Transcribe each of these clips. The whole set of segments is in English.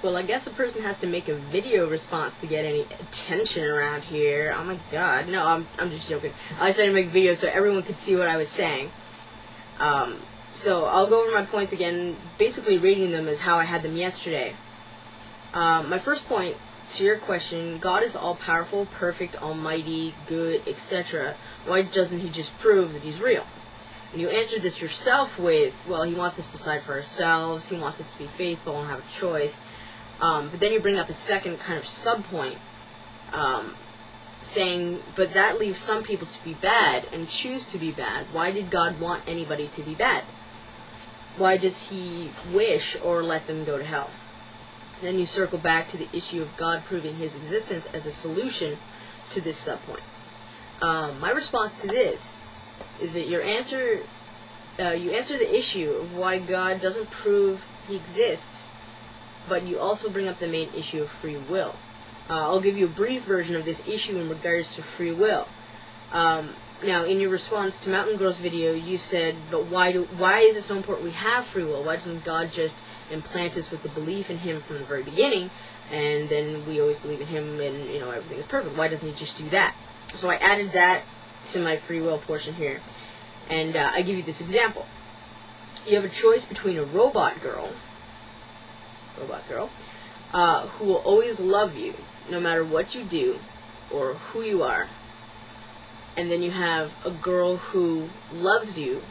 Well, I guess a person has to make a video response to get any attention around here. Oh my god. No, I'm just joking. I decided to make a video so everyone could see what I was saying. So I'll go over my points again, basically reading them as how I had them yesterday. My first point to your question, God is all-powerful, perfect, almighty, good, etc. Why doesn't he just prove that he's real? And you answered this yourself with, well, he wants us to decide for ourselves, he wants us to be faithful and have a choice. But then you bring up a second kind of sub-point, saying, but that leaves some people to be bad and choose to be bad. Why did God want anybody to be bad? Why does he wish or let them go to hell? Then you circle back to the issue of God proving his existence as a solution to this sub-point. My response to this is that you answer the issue of why God doesn't prove he exists, but you also bring up the main issue of free will. I'll give you a brief version of this issue in regards to free will. Now, in your response to Mountain Girl's video, you said, but why is it so important we have free will? Why doesn't God just implant us with the belief in him from the very beginning, and then we always believe in him and, everything is perfect? Why doesn't he just do that? So I added that to my free will portion here, and I give you this example. You have a choice between a robot girl, who will always love you, no matter what you do, or who you are, and then you have a girl who loves you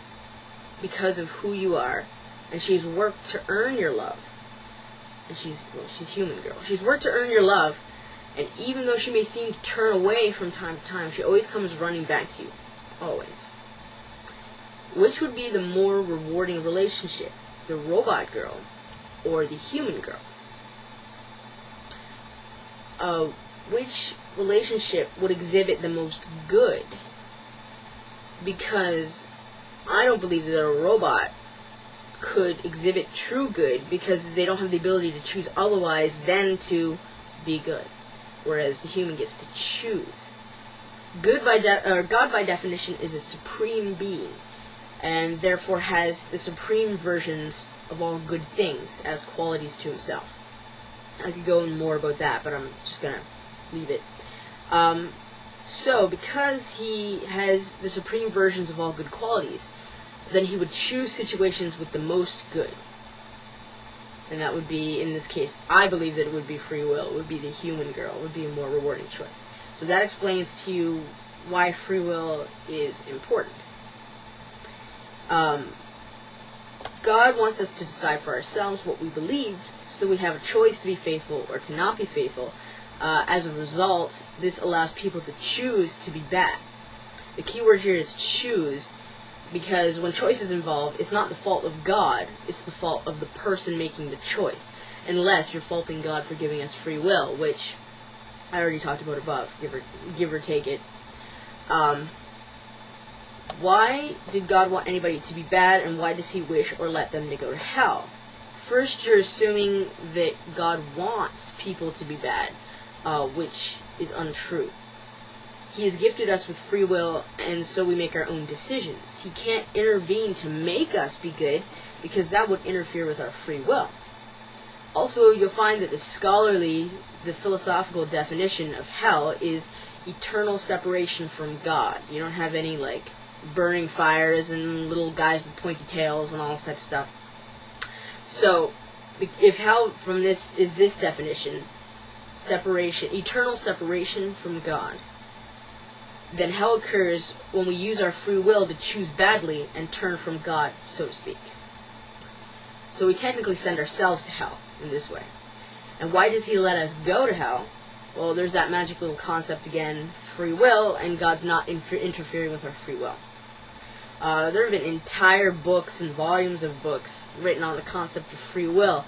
because of who you are, and she's worked to earn your love. And she's human girl. She's worked to earn your love, and even though she may seem to turn away from time to time, she always comes running back to you. Always. Which would be the more rewarding relationship? The robot girl or the human girl? Which relationship would exhibit the most good? Because I don't believe that a robot could exhibit true good, because they don't have the ability to choose otherwise than to be good, whereas the human gets to choose. God by definition is a supreme being, and therefore has the supreme versions of all good things as qualities to himself. I could go in more about that, but I'm just going to leave it. So, because he has the supreme versions of all good qualities, then he would choose situations with the most good. And that would be, in this case, I believe that it would be free will. It would be the human girl. It would be a more rewarding choice. So that explains to you why free will is important. God wants us to decide for ourselves what we believe, so we have a choice to be faithful or to not be faithful. As a result, this allows people to choose to be bad. The key word here is choose, because when choice is involved, it's not the fault of God, it's the fault of the person making the choice. Unless you're faulting God for giving us free will, which I already talked about above, give or take it. Why did God want anybody to be bad, and why does he wish or let them to go to hell? First, you're assuming that God wants people to be bad, which is untrue. He has gifted us with free will, and so we make our own decisions. He can't intervene to make us be good, because that would interfere with our free will. Also, you'll find that the philosophical definition of hell is eternal separation from God. You don't have any, burning fires and little guys with pointy tails and all this type of stuff. So, if hell from this is this definition, eternal separation from God, then hell occurs when we use our free will to choose badly and turn from God, so to speak. So we technically send ourselves to hell in this way. And why does he let us go to hell? Well, there's that magic little concept again, free will, and God's not interfering with our free will. There have been entire books and volumes of books written on the concept of free will,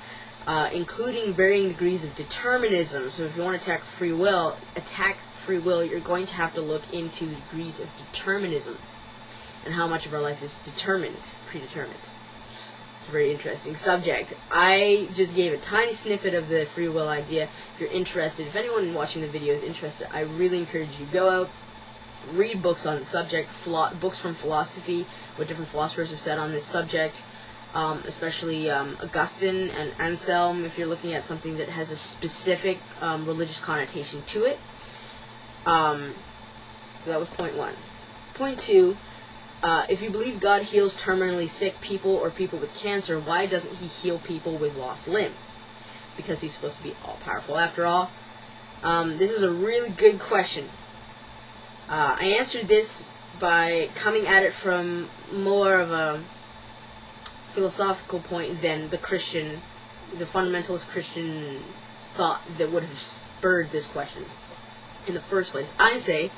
including varying degrees of determinism. So if you want to attack free will, you're going to have to look into degrees of determinism and how much of our life is predetermined. It's a very interesting subject. I just gave a tiny snippet of the free will idea. If you're interested, if anyone watching the video is interested, I really encourage you to go out, read books on the subject, books from philosophy, what different philosophers have said on this subject. especially Augustine and Anselm, if you're looking at something that has a specific religious connotation to it. So that was point one. Point two, if you believe God heals terminally sick people or people with cancer, why doesn't he heal people with lost limbs? Because he's supposed to be all-powerful after all. This is a really good question. I answered this by coming at it from more of a philosophical point than the fundamentalist Christian thought that would have spurred this question in the first place. I say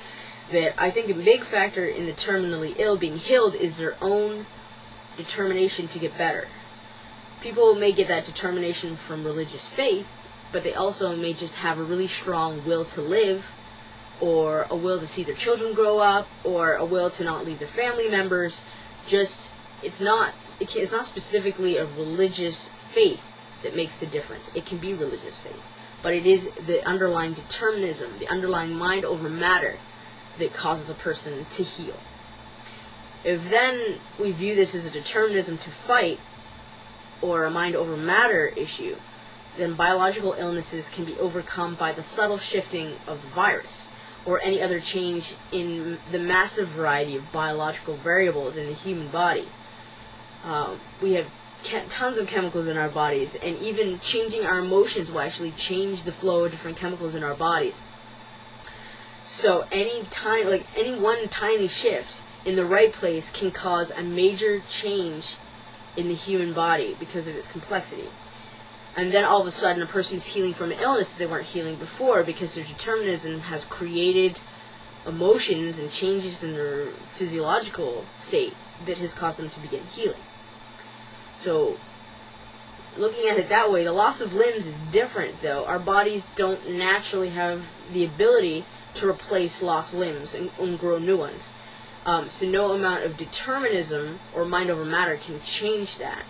that I think a big factor in the terminally ill being healed is their own determination to get better. People may get that determination from religious faith, but they also may just have a really strong will to live, or a will to see their children grow up, or a will to not leave their family members. It's not specifically a religious faith that makes the difference. It can be religious faith, but it is the underlying determinism, the underlying mind over matter, that causes a person to heal. If then we view this as a determinism to fight, or a mind over matter issue, then biological illnesses can be overcome by the subtle shifting of the virus, or any other change in the massive variety of biological variables in the human body. We have tons of chemicals in our bodies, and even changing our emotions will actually change the flow of different chemicals in our bodies. So any one tiny shift in the right place can cause a major change in the human body because of its complexity. And then all of a sudden a person is healing from an illness that they weren't healing before, because their determinism has created emotions and changes in their physiological state that has caused them to begin healing. So, looking at it that way, the loss of limbs is different, though. Our bodies don't naturally have the ability to replace lost limbs and grow new ones. So no amount of determinism or mind over matter can change that.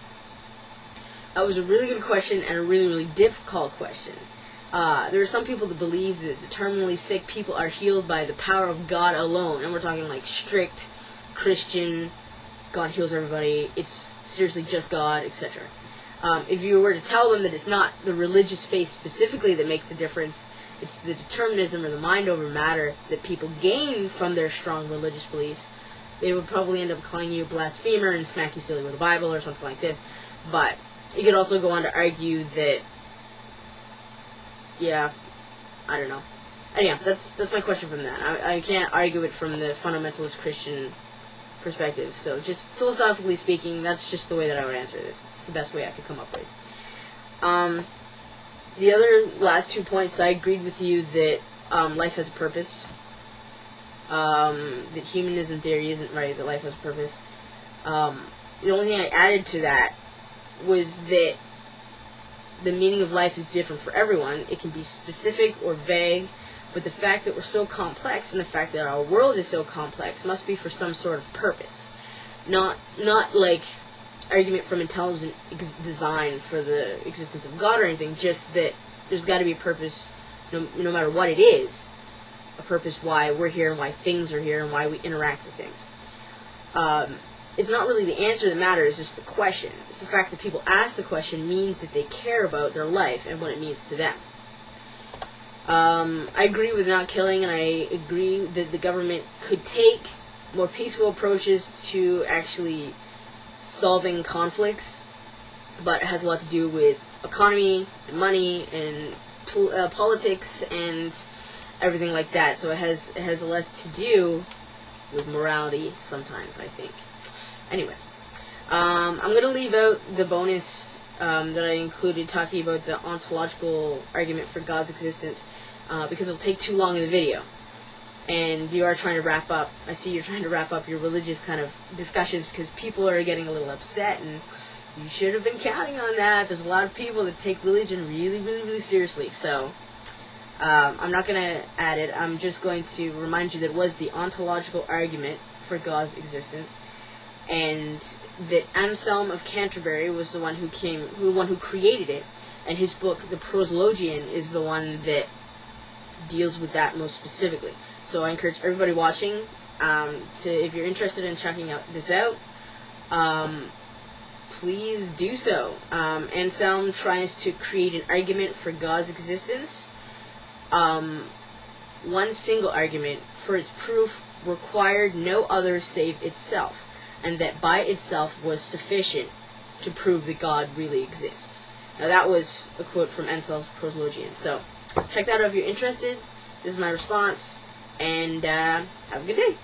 That was a really good question and a really, really difficult question. There are some people that believe that the terminally sick people are healed by the power of God alone, and we're talking like strict Christian, God heals everybody, it's seriously just God, etc. If you were to tell them that it's not the religious faith specifically that makes a difference, it's the determinism or the mind over matter that people gain from their strong religious beliefs, they would probably end up calling you a blasphemer and smack you silly with the Bible or something like this. But you could also go on to argue that, yeah, I don't know. Anyhow, that's my question from that. I can't argue it from the fundamentalist Christian perspective. So just philosophically speaking, that's just the way that I would answer this. It's the best way I could come up with. The other last 2 points, I agreed with you that life has a purpose. That humanism theory isn't right, that life has a purpose. The only thing I added to that was that the meaning of life is different for everyone. It can be specific or vague, but the fact that we're so complex and the fact that our world is so complex must be for some sort of purpose. Not like argument from intelligent design for the existence of God or anything, just that there's got to be a purpose, no matter what it is, a purpose why we're here and why things are here and why we interact with things. It's not really the answer that matters, it's just the question. It's the fact that people ask the question means that they care about their life and what it means to them. I agree with not killing, and I agree that the government could take more peaceful approaches to actually solving conflicts, but it has a lot to do with economy and money and politics and everything like that. So it has less to do with morality sometimes, I think. Anyway, I'm going to leave out the bonus that I included talking about the ontological argument for God's existence because it'll take too long in the video. And you are trying to wrap up, I see you're trying to wrap up your religious kind of discussions because people are getting a little upset, and you should have been counting on that. There's a lot of people that take religion really, really, really seriously. So I'm not going to add it. I'm just going to remind you that it was the ontological argument for God's existence, and that Anselm of Canterbury was the one who created it, and his book, The Proslogion, is the one that deals with that most specifically. So I encourage everybody watching if you're interested in checking this out, please do so. Anselm tries to create an argument for God's existence. One single argument for its proof required no other save itself, and that by itself was sufficient to prove that God really exists. Now that was a quote from Anselm's Proslogion. So check that out if you're interested. This is my response, and have a good day.